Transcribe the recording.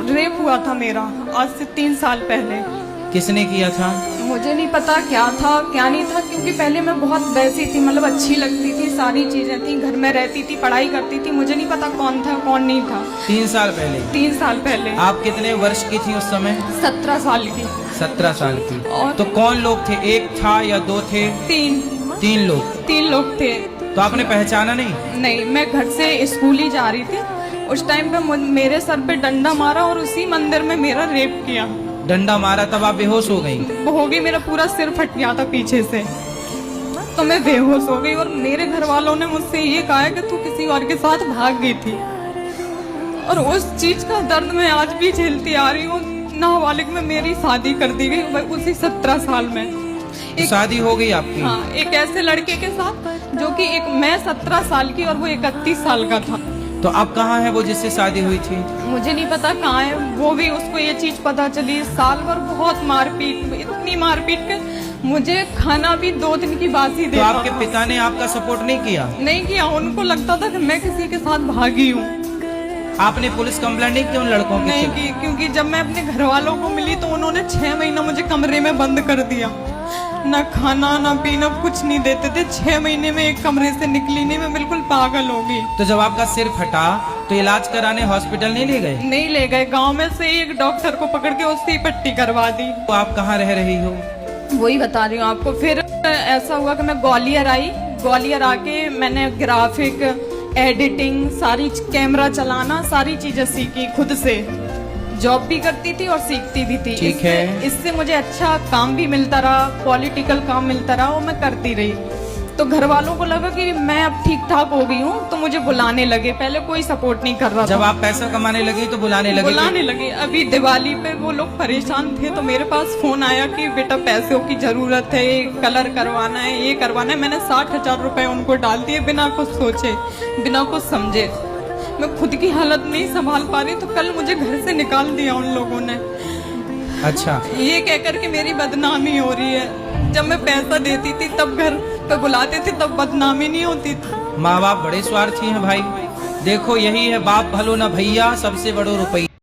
Rape हुआ था मेरा आज से 3 साल पहले। किसने किया था? मुझे नहीं पता क्या था क्या नहीं था, क्योंकि पहले मैं बहुत वैसी थी, मतलब अच्छी लगती थी, सारी चीजें थी, घर में रहती थी, पढ़ाई करती थी, मुझे नहीं पता कौन था कौन नहीं था। 3 साल पहले? 3 साल पहले। आप कितने वर्ष की थी उस समय? 17 साल की। 17 साल की। और तो कौन लोग थे, एक था या 2 थे? 3 लोग। 3 लोग थे। तो आपने पहचाना नहीं? नहीं, मैं घर से स्कूल ही जा रही थी, उस टाइम पे मेरे सर पे डंडा मारा और उसी मंदिर में मेरा रेप किया। डंडा मारा तब आप बेहोश हो गई? हो गई, मेरा पूरा सिर फट गया था पीछे से, तो मैं बेहोश हो गई। और मेरे घर वालों ने मुझसे ये कहा कि तू किसी और के साथ भाग गई थी, और उस चीज का दर्द मैं आज भी झेलती आ रही हूँ। नाबालिग में मेरी शादी कर दी गई उसी 17 साल में। तो शादी हो गई आपकी? हाँ, एक ऐसे लड़के के साथ जो कि मैं 17 साल की और वो 31 साल का था। तो अब कहाँ है वो जिससे शादी हुई थी? मुझे नहीं पता कहाँ है वो, भी उसको ये चीज पता चली। साल भर बहुत मारपीट, इतनी मारपीट के मुझे खाना भी 2 दिन की बासी दे। तो आपके पिता ने आपका सपोर्ट नहीं किया? नहीं किया, उनको लगता था कि मैं किसी के साथ भागी हूँ। आपने पुलिस कंप्लेंट नहीं की उन लड़कों की? नहीं की, क्योंकि जब मैं अपने घर वालों को मिली तो उन्होंने 6 महीना मुझे कमरे में बंद कर दिया, ना खाना ना पीना कुछ नहीं देते थे। 6 महीने में एक कमरे से निकली नहीं, मैं बिल्कुल पागल हो गई। तो जब आपका सिर फटा तो इलाज कराने हॉस्पिटल नहीं ले गए? नहीं ले गए, गांव में से एक डॉक्टर को पकड़ के उससे ही पट्टी करवा दी। तो आप कहाँ रह रही हो? वही बता रही हूँ आपको। फिर ऐसा हुआ कि मैं ग्वालियर आई, ग्वालियर आके मैंने ग्राफिक, एडिटिंग, सारी कैमरा चलाना, सारी चीजें सीखी खुद से। जॉब भी करती थी और सीखती भी थी। ठीक है। इससे मुझे अच्छा काम भी मिलता रहा, पॉलिटिकल काम मिलता रहा, वो मैं करती रही। तो घर वालों को लगा कि मैं अब ठीक ठाक हो गई हूँ, तो मुझे बुलाने लगे। पहले कोई सपोर्ट नहीं कर रहा था। जब आप पैसा कमाने लगी तो बुलाने लगे? अभी दिवाली पे वो लोग परेशान थे, तो मेरे पास फोन आया कि बेटा पैसों की जरूरत है, ये कलर करवाना है, ये करवाना है। मैंने 60,000 रुपए उनको डाल दिए, बिना कुछ सोचे, बिना कुछ समझे। मैं खुद की हालत नहीं संभाल पा रही, तो कल मुझे घर से निकाल दिया उन लोगों ने। अच्छा। ये कहकर के मेरी बदनामी हो रही है। जब मैं पैसा देती थी तब घर पे बुलाते थे, तब बदनामी नहीं होती थी। माँ बाप बड़े स्वार्थी हैं भाई। देखो यही है, बाप भलो न भैया, सबसे बड़ो रुपया।